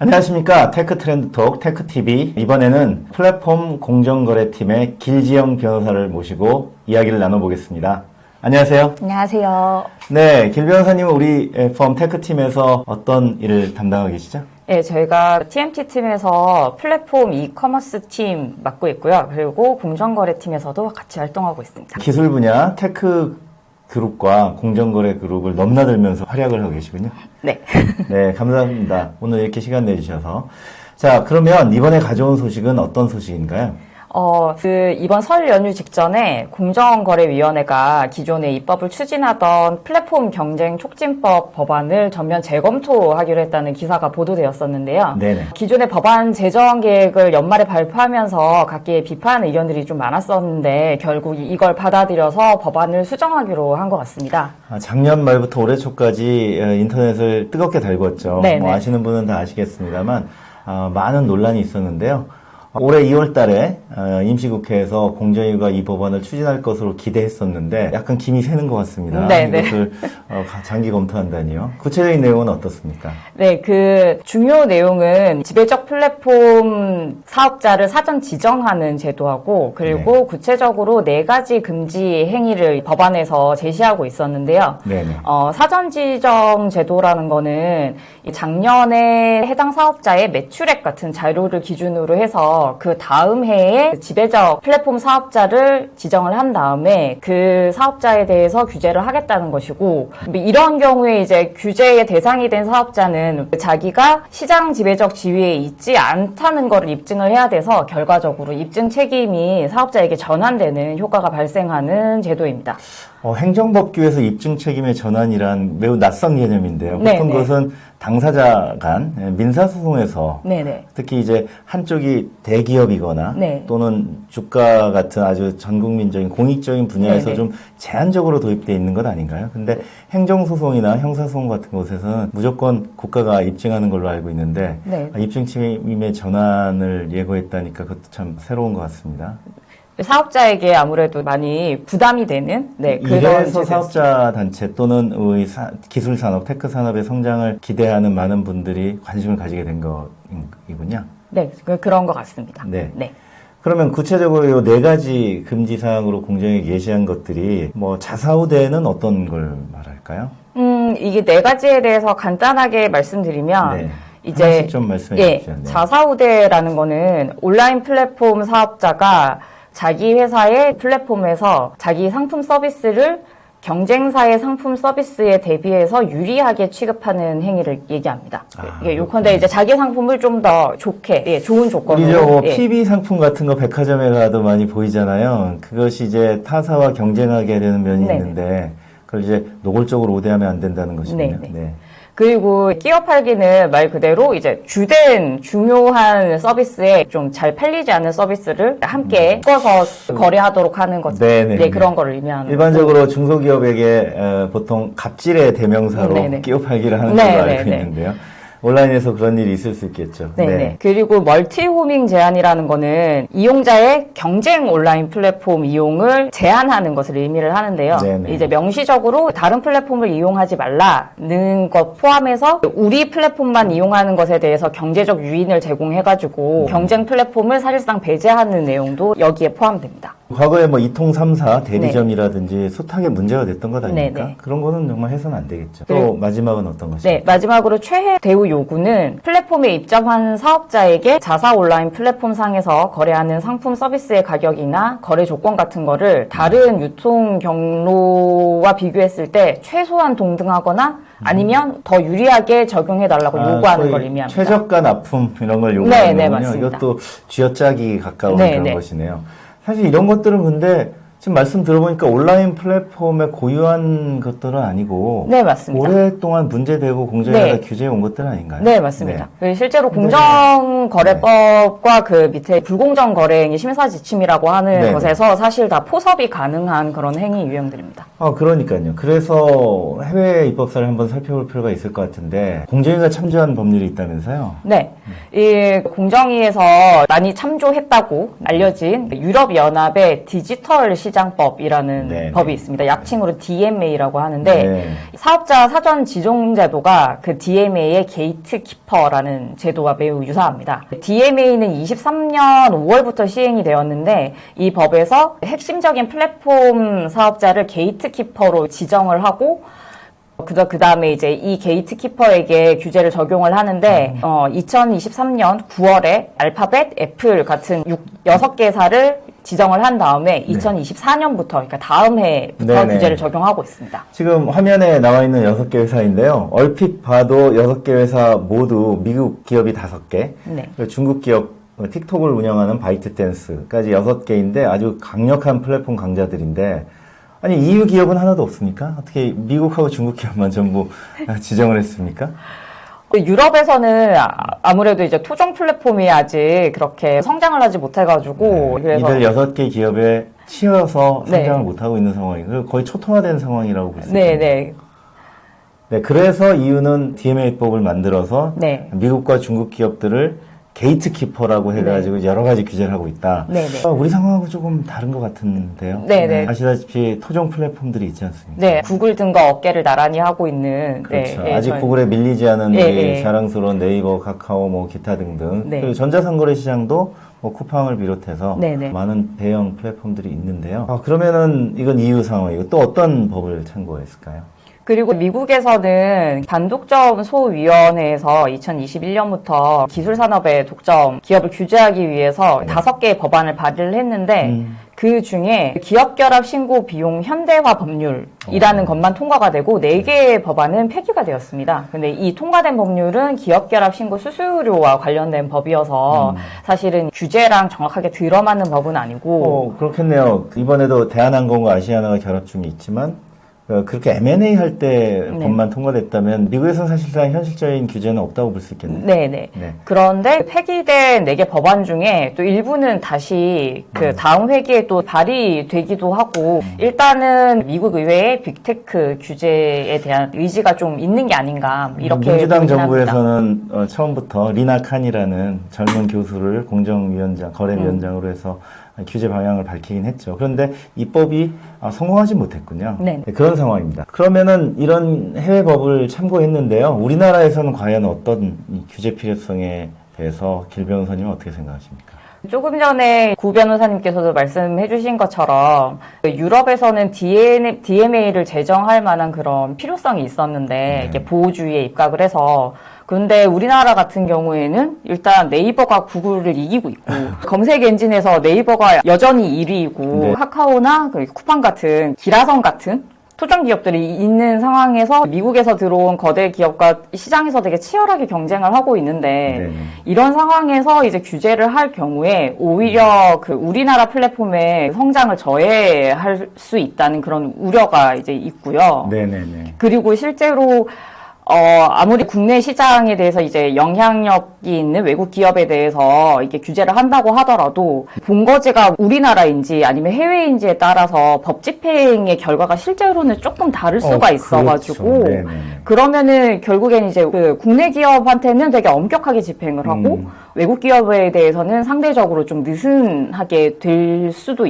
안녕하십니까. 테크트렌드톡 테크TV. 이번에는 플랫폼 공정거래팀의 길지영 변호사를 모시고 이야기를 나눠보겠습니다. 안녕하세요. 안녕하세요. 네, 길 변호사님은 우리 펌 테크팀에서 어떤 일을 담당하고 계시죠? 네, 저희가 TMT팀에서 플랫폼 이커머스 팀 맡고 있고요. 그리고 공정거래팀에서도 같이 활동하고 있습니다. 기술 분야 테크 그룹과 공정거래 그룹을 넘나들면서 활약을 하고 계시군요. 네. 네, 감사합니다. 오늘 이렇게 시간 내주셔서. 자, 그러면 이번에 가져온 소식은 어떤 소식인가요? 이번 설 연휴 직전에 공정거래위원회가 기존에 입법을 추진하던 플랫폼 경쟁 촉진법 법안을 전면 재검토하기로 했다는 기사가 보도되었었는데요. 네네. 기존의 법안 제정 계획을 연말에 발표하면서 각계의 비판 의견들이 좀 많았었는데 결국 이걸 받아들여서 법안을 수정하기로 한 것 같습니다. 작년 말부터 올해 초까지 인터넷을 뜨겁게 달궜죠. 네네. 아시는 분은 다 아시겠습니다만 많은 논란이 있었는데요. 올해 2월 달에 임시국회에서 공정위가 이 법안을 추진할 것으로 기대했었는데 약간 김이 새는 것 같습니다. 네네. 이것을 장기 검토한다니요. 구체적인 내용은 어떻습니까? 네, 그 중요 내용은 지배적 플랫폼 사업자를 사전 지정하는 제도하고 그리고 네. 구체적으로 4가지 금지 행위를 법안에서 제시하고 있었는데요. 네네. 사전 지정 제도라는 거는 작년에 해당 사업자의 매출액 같은 자료를 기준으로 해서 그 다음 해에 지배적 플랫폼 사업자를 지정을 한 다음에 그 사업자에 대해서 규제를 하겠다는 것이고, 이런 경우에 이제 규제의 대상이 된 사업자는 자기가 시장 지배적 지위에 있지 않다는 것을 입증을 해야 돼서 결과적으로 입증 책임이 사업자에게 전환되는 효과가 발생하는 제도입니다. 행정법규에서 입증 책임의 전환이란 매우 낯선 개념인데요. 보통 네네. 그것은 당사자 간 민사소송에서 네네. 특히 이제 한쪽이 대기업이거나 네. 또는 주가 같은 아주 전국민적인 공익적인 분야에서 네네. 좀 제한적으로 도입되어 있는 것 아닌가요? 근데 행정소송이나 형사소송 같은 곳에서는 무조건 국가가 입증하는 걸로 알고 있는데 네. 입증 책임의 전환을 예고했다니까 그것도 참 새로운 것 같습니다. 사업자에게 아무래도 많이 부담이 되는 그런 이래서 제도였습니다. 사업자 단체 또는 우리 기술 산업, 테크 산업의 성장을 기대하는 많은 분들이 관심을 가지게 된 거이군요. 네, 그런 것 같습니다. 네. 네. 그러면 구체적으로 이 4가지 금지 사항으로 공정에 예시한 것들이 자사우대는 어떤 걸 말할까요? 이게 4가지에 대해서 간단하게 말씀드리면 네. 이제 하나씩 좀 말씀해 주시죠. 네. 자사우대라는 거는 온라인 플랫폼 사업자가 자기 회사의 플랫폼에서 자기 상품 서비스를 경쟁사의 상품 서비스에 대비해서 유리하게 취급하는 행위를 얘기합니다. 요컨대 이제 자기 상품을 좀 더 좋게, 좋은 조건으로. 우리죠, PB 상품 같은 거 백화점에 가도 많이 보이잖아요. 그것이 이제 타사와 경쟁하게 되는 면이 네네. 있는데, 그걸 이제 노골적으로 우대하면 안 된다는 것이군요. 네네. 네. 그리고 끼어 팔기는 말 그대로 이제 주된 중요한 서비스에 좀 잘 팔리지 않는 서비스를 함께 섞어서 거래하도록 하는 것. 네네. 그런 거를 의미하는. 일반적으로 중소기업에게 보통 갑질의 대명사로 네네. 끼어 팔기를 하는 걸로 네네네. 알고 있는데요. 온라인에서 그런 일이 있을 수 있겠죠. 네네. 네. 그리고 멀티호밍 제한이라는 거는 이용자의 경쟁 온라인 플랫폼 이용을 제한하는 것을 의미를 하는데요. 네네. 이제 명시적으로 다른 플랫폼을 이용하지 말라는 것 포함해서 우리 플랫폼만 이용하는 것에 대해서 경제적 유인을 제공해가지고 경쟁 플랫폼을 사실상 배제하는 내용도 여기에 포함됩니다. 과거에 이통3사 대리점이라든지 숱하게 문제가 됐던 것 아닙니까? 네네. 그런 거는 정말 해서는 안 되겠죠. 또 그리고- 마지막은 어떤 것이죠? 네, 마지막으로 최혜 대우 요구는 플랫폼에 입점한 사업자에게 자사 온라인 플랫폼 상에서 거래하는 상품 서비스의 가격이나 거래 조건 같은 거를 다른 유통 경로와 비교했을 때 최소한 동등하거나 아니면 더 유리하게 적용해달라고 요구하는 소위 걸 의미합니다. 최저가 납품 이런 걸 네, 요구하는 네, 거군요. 맞습니다. 이것도 쥐어짜기 가까운 네, 그런 네. 것이네요. 사실 이런 것들은 근데 지금 말씀 들어보니까 온라인 플랫폼에 고유한 것들은 아니고 네, 맞습니다. 오랫동안 문제되고 공정위가 네. 규제해 온 것들은 아닌가요? 네, 맞습니다. 네. 실제로 공정거래법과 그 밑에 불공정 거래행위 심사 지침이라고 하는 네. 것에서 사실 다 포섭이 가능한 그런 행위 유형들입니다. 그러니까요. 그래서 해외 입법사를 한번 살펴볼 필요가 있을 것 같은데 공정위가 참조한 법률이 있다면서요? 네. 이 공정위에서 많이 참조했다고 알려진 유럽연합의 디지털 자본시장법이라는 네, 법이 네. 있습니다. 약칭으로 DMA라고 하는데 네. 사업자 사전 지정 제도가 그 DMA의 게이트키퍼라는 제도와 매우 유사합니다. DMA는 23년 5월부터 시행이 되었는데 이 법에서 핵심적인 플랫폼 사업자를 게이트키퍼로 지정을 하고 그 다음에 이제 이 게이트키퍼에게 규제를 적용을 하는데, 2023년 9월에 알파벳, 애플 같은 6개사를 지정을 한 다음에 2024년부터, 그러니까 다음 해부터 네네. 규제를 적용하고 있습니다. 지금 화면에 나와 있는 6개 회사인데요. 얼핏 봐도 6개 회사 모두 미국 기업이 5개, 네. 그리고 중국 기업 틱톡을 운영하는 바이트댄스까지 6개인데 아주 강력한 플랫폼 강자들인데, 아니 EU 기업은 하나도 없습니까? 어떻게 미국하고 중국 기업만 전부 지정을 했습니까? 유럽에서는 아무래도 이제 토종 플랫폼이 아직 그렇게 성장을 하지 못해가지고, 그래서. 이들 6개 기업에 치여서 네. 성장을 못하고 있는 상황이고 거의 초토화된 상황이라고 볼 수 있습니다. 네네. 네, 그래서 EU는 DMA법을 만들어서 네. 미국과 중국 기업들을 게이트키퍼라고 해가지고 여러 가지 규제를 하고 있다. 네네. 우리 상황하고 조금 다른 것 같은데요. 네네. 아시다시피 토종 플랫폼들이 있지 않습니까? 네, 구글 등과 어깨를 나란히 하고 있는. 그렇죠. 네, 아직 저희- 구글에 밀리지 않은 네, 우리 네. 자랑스러운 네이버, 카카오, 뭐 기타 등등. 네. 그리고 전자상거래 시장도 뭐 쿠팡을 비롯해서 네, 네. 많은 대형 플랫폼들이 있는데요. 그러면은 이건 EU 상황이고 또 어떤 법을 참고했을까요? 그리고 미국에서는 반독점 소위원회에서 2021년부터 기술산업의 독점 기업을 규제하기 위해서 5개의 법안을 발의를 했는데 그 중에 기업결합 신고 비용 현대화 법률이라는 것만 통과가 되고 4개의 법안은 폐기가 되었습니다. 근데 이 통과된 법률은 기업결합 신고 수수료와 관련된 법이어서 사실은 규제랑 정확하게 들어맞는 법은 아니고 그렇겠네요. 이번에도 대한항공과 아시아나가 결합 중에 있지만 그렇게 M&A 할 때 네. 법만 통과됐다면 미국에서는 사실상 현실적인 규제는 없다고 볼 수 있겠네요. 네네. 네. 그런데 폐기된 4개 법안 중에 또 일부는 다시 그 다음 회기에 또 발의되기도 하고 일단은 미국 의회의 빅테크 규제에 대한 의지가 좀 있는 게 아닌가 이렇게 민주당 보긴 합니다. 정부에서는 처음부터 리나 칸이라는 젊은 교수를 공정위원장, 거래위원장으로 해서 규제 방향을 밝히긴 했죠. 그런데 이 법이 성공하지 못했군요. 네. 그런 상황입니다. 그러면은 이런 해외 법을 참고했는데요. 우리나라에서는 과연 어떤 이 규제 필요성에 대해서 길 변호사님은 어떻게 생각하십니까? 조금 전에 구 변호사님께서도 말씀해 주신 것처럼 유럽에서는 DMA를 제정할 만한 그런 필요성이 있었는데 이렇게 보호주의에 입각을 해서 그런데 우리나라 같은 경우에는 일단 네이버가 구글을 이기고 있고 검색 엔진에서 네이버가 여전히 1위이고 네. 카카오나 쿠팡 같은 기라성 같은 토종 기업들이 있는 상황에서 미국에서 들어온 거대 기업과 시장에서 되게 치열하게 경쟁을 하고 있는데 네네. 이런 상황에서 이제 규제를 할 경우에 오히려 그 우리나라 플랫폼의 성장을 저해할 수 있다는 그런 우려가 이제 있고요. 네네네. 그리고 실제로 아무리 국내 시장에 대해서 이제 영향력이 있는 외국 기업에 대해서 이게 규제를 한다고 하더라도 본거지가 우리나라인지 아니면 해외인지에 따라서 법 집행의 결과가 실제로는 조금 다를 수가 있어가지고 그렇죠. 네네네. 그러면은 결국엔 이제 그 국내 기업한테는 되게 엄격하게 집행을 하고 외국 기업에 대해서는 상대적으로 좀 느슨하게 될 수도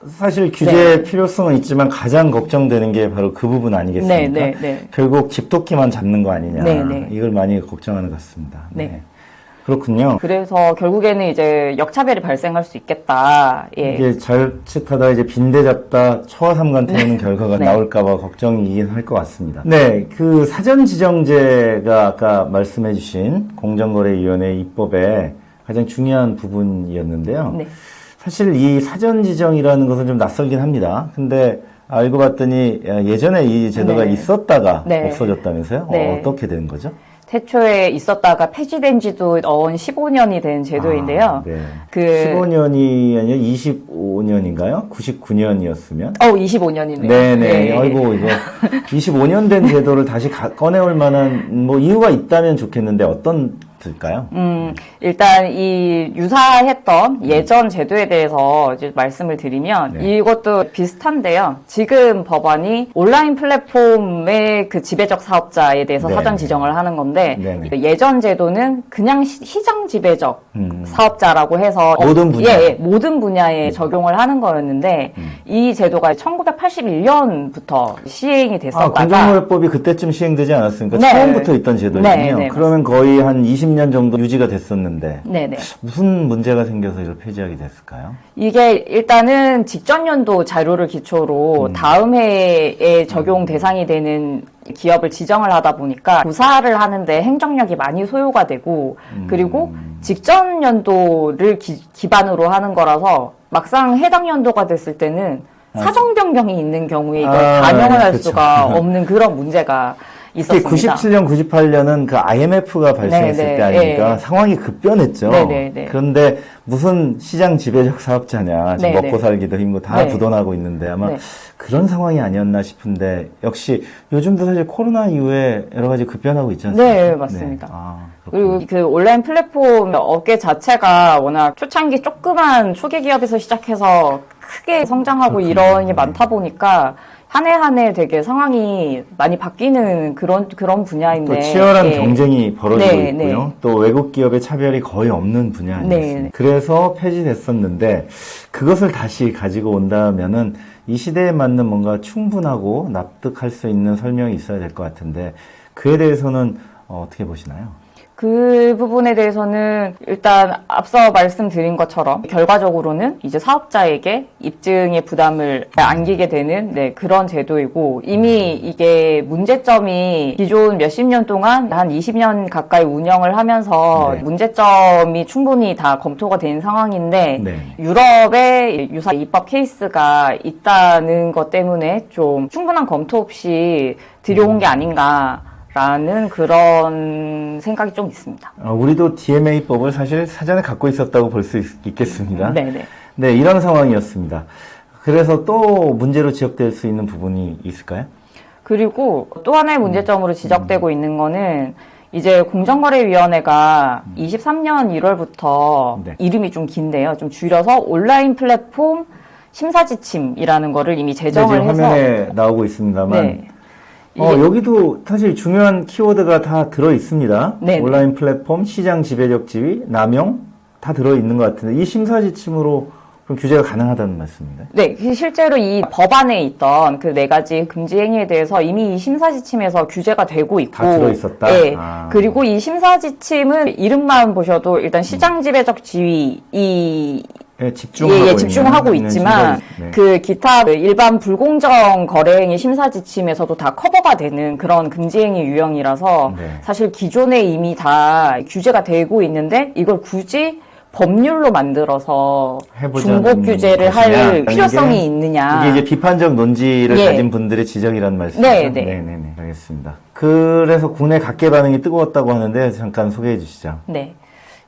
사실 규제의 필요성은 있지만 가장 걱정되는 게 바로 그 부분 아니겠습니까? 네. 결국 집토끼만 잡는 거 아니냐. 네. 이걸 많이 걱정하는 것 같습니다. 네. 그렇군요. 그래서 결국에는 이제 역차별이 발생할 수 있겠다. 예. 이게 자칫하다 이제 빈대 잡다 초화삼간 태우는 결과가 네. 나올까봐 걱정이긴 할 것 같습니다. 네, 그 사전 지정제가 아까 말씀해주신 공정거래위원회 입법의 가장 중요한 부분이었는데요. 네. 사실 이 사전 지정이라는 것은 좀 낯설긴 합니다. 근데 알고 봤더니 예전에 이 제도가 네. 있었다가 네. 없어졌다면서요? 네. 어떻게 된 거죠? 태초에 있었다가 폐지된 지도 15년이 된 제도인데요. 네. 그 15년이 아니라 25년인가요? 99년이었으면? 25년이네요. 네네. 아이고, 이거 25년 된 제도를 다시 꺼내올 만한 뭐 이유가 있다면 좋겠는데 어떤 있을까요? 일단 이 유사했던 예전 제도에 대해서 이제 말씀을 드리면 네. 이것도 비슷한데요. 지금 법안이 온라인 플랫폼의 그 지배적 사업자에 대해서 네. 사전 지정을 하는 건데 네. 예전 제도는 그냥 시장 지배적 사업자라고 해서 모든 분야. 예, 모든 분야에 적용을 하는 거였는데 이 제도가 1981년부터 시행이 됐었다가 공정거래법이 그때쯤 시행되지 않았습니까? 네. 처음부터 있던 제도군요. 네, 네, 그러면 거의 한 20년 정도 유지가 됐었는데 네네. 무슨 문제가 생겨서 이걸 폐지하게 됐을까요? 이게 일단은 직전 연도 자료를 기초로 다음 해에 적용 대상이 되는 기업을 지정을 하다 보니까 조사를 하는데 행정력이 많이 소요가 되고 그리고 직전 연도를 기반으로 하는 거라서 막상 해당 연도가 됐을 때는 사정 변경이 있는 경우에 이걸 반영을 할 그렇죠. 수가 없는 그런 문제가 있었습니다. 97년, 98년은 그 IMF가 발생했을 네, 때 아닙니까? 네. 상황이 급변했죠. 네. 그런데 무슨 시장 지배적 사업자냐, 지금 네, 먹고 살기도 힘고 다 네. 부도나고 있는데 아마 네. 그런 상황이 아니었나 싶은데 역시 요즘도 사실 코로나 이후에 여러 가지 급변하고 있지 않습니까? 네, 맞습니다. 그렇군요. 그리고 그 온라인 플랫폼 업계 자체가 워낙 초창기 조그만 초기 기업에서 시작해서 크게 성장하고 이런 게 많다 보니까 한 해 한 해 되게 상황이 많이 바뀌는 그런 분야인데 또 치열한 예. 경쟁이 벌어지고 네, 있고요. 네. 또 외국 기업의 차별이 거의 없는 분야 아니겠습니까? 네. 그래서 폐지됐었는데 그것을 다시 가지고 온다면은 이 시대에 맞는 뭔가 충분하고 납득할 수 있는 설명이 있어야 될 것 같은데 그에 대해서는 어떻게 보시나요? 그 부분에 대해서는 일단 앞서 말씀드린 것처럼 결과적으로는 이제 사업자에게 입증의 부담을 안기게 되는 그런 제도이고 이미 이게 문제점이 기존 몇십 년 동안 한 20년 가까이 운영을 하면서 네. 문제점이 충분히 다 검토가 된 상황인데 네. 유럽에 유사 입법 케이스가 있다는 것 때문에 좀 충분한 검토 없이 들여온 게 아닌가 라는 그런 생각이 좀 있습니다. 우리도 DMA법을 사실 사전에 갖고 있었다고 볼 수 있겠습니다. 네네. 네, 이런 상황이었습니다. 그래서 또 문제로 지적될 수 있는 부분이 있을까요? 그리고 또 하나의 문제점으로 지적되고 있는 거는 이제 공정거래위원회가 23년 1월부터 네. 이름이 좀 긴데요. 좀 줄여서 온라인 플랫폼 심사지침이라는 거를 이미 제정을 지금 해서 화면에 나오고 있습니다만 네. 여기도 사실 중요한 키워드가 다 들어 있습니다. 네네. 온라인 플랫폼, 시장 지배적 지위, 남용 다 들어 있는 것 같은데 이 심사지침으로 그럼 규제가 가능하다는 말씀인가요? 네, 실제로 이 법안에 있던 그 4가지 금지 행위에 대해서 이미 이 심사지침에서 규제가 되고 있고. 다 들어있었다? 네. 아. 그리고 이 심사지침은 이름만 보셔도 일단 시장 지배적 지위, 집중하고 있지만 네. 그 기타 일반 불공정 거래행위 심사지침에서도 다 커버가 되는 그런 금지행위 유형이라서 네. 사실 기존에 이미 다 규제가 되고 있는데 이걸 굳이 법률로 만들어서 해보자는 중복 규제를 것이냐? 할 필요성이 있느냐. 이게 이제 비판적 논지를 예. 가진 분들의 지적이라는 말씀이죠? 네. 네네네. 알겠습니다. 그래서 국내 각계 반응이 뜨거웠다고 하는데 잠깐 소개해 주시죠. 네.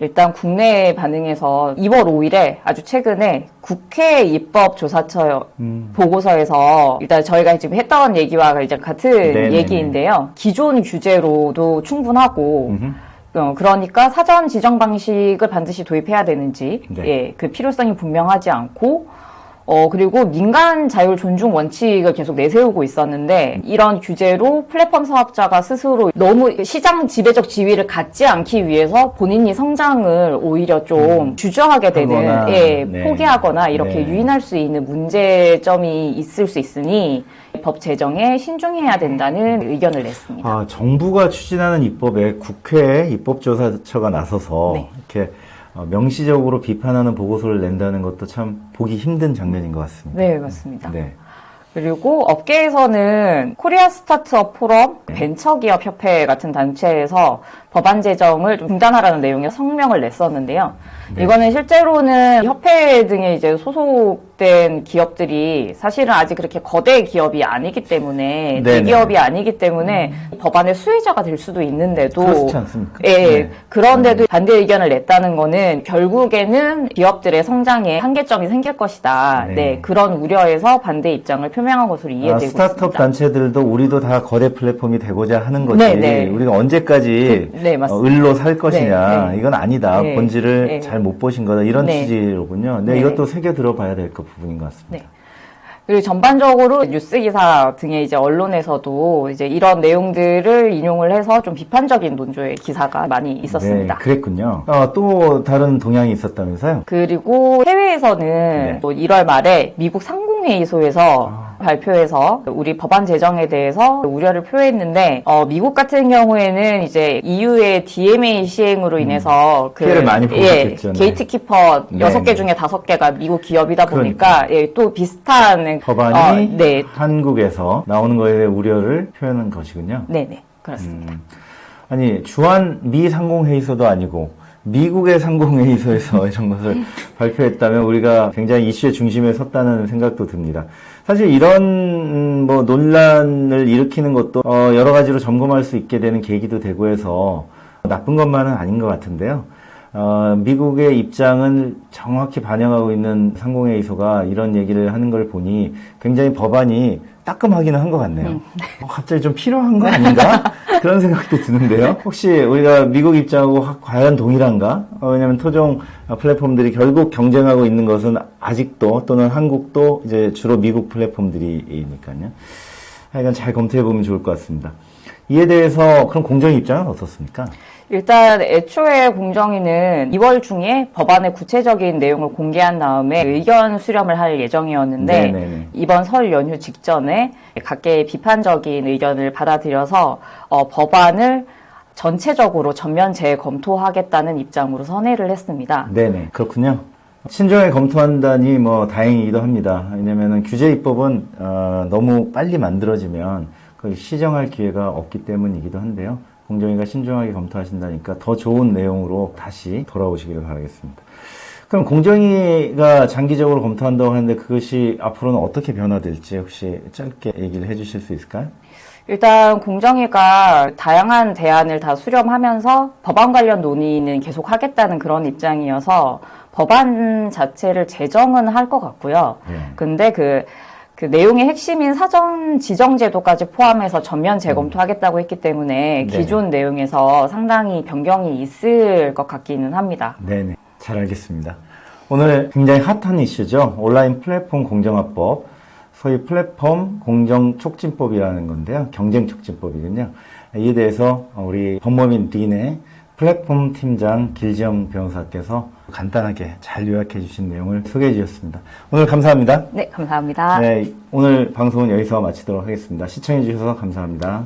일단 국내 반응에서 2월 5일에 아주 최근에 국회 입법조사처 보고서에서 일단 저희가 지금 했던 얘기와 이제 같은 네네네. 얘기인데요. 기존 규제로도 충분하고 그러니까 사전 지정 방식을 반드시 도입해야 되는지 네. 예, 그 필요성이 분명하지 않고 그리고 민간 자율 존중 원칙을 계속 내세우고 있었는데 이런 규제로 플랫폼 사업자가 스스로 너무 시장 지배적 지위를 갖지 않기 위해서 본인이 성장을 오히려 좀 주저하게 되는 하거나, 예, 네. 포기하거나 이렇게 네. 유인할 수 있는 문제점이 있을 수 있으니 법 제정에 신중해야 된다는 의견을 냈습니다. 정부가 추진하는 입법에 국회 입법조사처가 나서서 네. 이렇게 명시적으로 비판하는 보고서를 낸다는 것도 참 보기 힘든 장면인 것 같습니다. 네, 맞습니다. 네. 그리고 업계에서는 코리아 스타트업 포럼, 벤처기업협회 같은 단체에서 법안 제정을 좀 중단하라는 내용의 성명을 냈었는데요. 네. 이거는 실제로는 협회 등에 이제 소속된 기업들이 사실은 아직 그렇게 거대 기업이 아니기 때문에 네네. 대기업이 아니기 때문에 법안의 수혜자가 될 수도 있는데도 그렇지 않습니까? 예, 네. 그런데도 반대 의견을 냈다는 거는 결국에는 기업들의 성장에 한계점이 생길 것이다. 네. 네, 그런 우려에서 반대 입장을 표명한 것으로 이해되고 스타트업 있습니다. 단체들도 우리도 다 거래 플랫폼이 되고자 하는 거지. 네. 우리가 언제까지 네, 맞습니다. 을로 살 것이냐. 네. 이건 아니다. 네. 본질을 네. 잘 못 보신 거다. 이런 네. 취지로군요. 네, 네. 이것도 새겨 들어봐야 될 그 부분인 것 같습니다. 네. 그리고 전반적으로 뉴스 기사 등의 이제 언론에서도 이제 이런 내용들을 인용을 해서 좀 비판적인 논조의 기사가 많이 있었습니다. 네, 그랬군요. 또 다른 동향이 있었다면서요? 그리고 해외에서는 네. 또 1월 말에 미국 상공회의소에서 발표해서 우리 법안 제정에 대해서 우려를 표했는데 미국 같은 경우에는 이제 EU의 DMA 시행으로 인해서 피해를 많이 보셨겠죠. 네. 게이트키퍼 네, 6개 네. 중에 5개가 미국 기업이다 보니까 또 비슷한 법안이 네. 한국에서 나오는 거에 대해 우려를 표현한 것이군요. 네네 그렇습니다. 아니 주한 미 상공회의소도 아니고 미국의 상공회의소에서 이런 것을 발표했다면 우리가 굉장히 이슈의 중심에 섰다는 생각도 듭니다. 사실 이런 뭐 논란을 일으키는 것도 여러 가지로 점검할 수 있게 되는 계기도 되고 해서 나쁜 것만은 아닌 것 같은데요. 미국의 입장을 정확히 반영하고 있는 상공회의소가 이런 얘기를 하는 걸 보니 굉장히 법안이 따끔하기는 한 것 같네요. 갑자기 좀 필요한 거 아닌가? 그런 생각도 드는데요. 혹시 우리가 미국 입장하고 과연 동일한가? 왜냐하면 토종 플랫폼들이 결국 경쟁하고 있는 것은 아직도 또는 한국도 이제 주로 미국 플랫폼들이니까요. 하여간 잘 검토해보면 좋을 것 같습니다. 이에 대해서 그럼 공정위 입장은 어떻습니까? 일단 애초에 공정위는 2월 중에 법안의 구체적인 내용을 공개한 다음에 의견 수렴을 할 예정이었는데 네네네. 이번 설 연휴 직전에 각계의 비판적인 의견을 받아들여서 법안을 전체적으로 전면 재검토하겠다는 입장으로 선회를 했습니다. 네네. 그렇군요. 신중하게 검토한다니 뭐 다행이기도 합니다. 왜냐면은 규제 입법은 너무 빨리 만들어지면 거의 시정할 기회가 없기 때문이기도 한데요. 공정위가 신중하게 검토하신다니까 더 좋은 내용으로 다시 돌아오시기를 바라겠습니다. 그럼 공정위가 장기적으로 검토한다고 하는데 그것이 앞으로는 어떻게 변화될지 혹시 짧게 얘기를 해주실 수 있을까요? 일단 공정위가 다양한 대안을 다 수렴하면서 법안 관련 논의는 계속 하겠다는 그런 입장이어서 법안 자체를 제정은 할 것 같고요. 근데 그 내용의 핵심인 사전 지정 제도까지 포함해서 전면 재검토하겠다고 했기 때문에 기존 내용에서 상당히 변경이 있을 것 같기는 합니다. 네네. 잘 알겠습니다. 오늘 굉장히 핫한 이슈죠. 온라인 플랫폼 공정화법, 소위 플랫폼 공정촉진법이라는 건데요. 경쟁촉진법이군요. 이에 대해서 우리 법무민 린의 플랫폼 팀장 길지영 변호사께서 간단하게 잘 요약해 주신 내용을 소개해 주셨습니다. 오늘 감사합니다. 네, 감사합니다. 네, 오늘 방송은 여기서 마치도록 하겠습니다. 시청해 주셔서 감사합니다.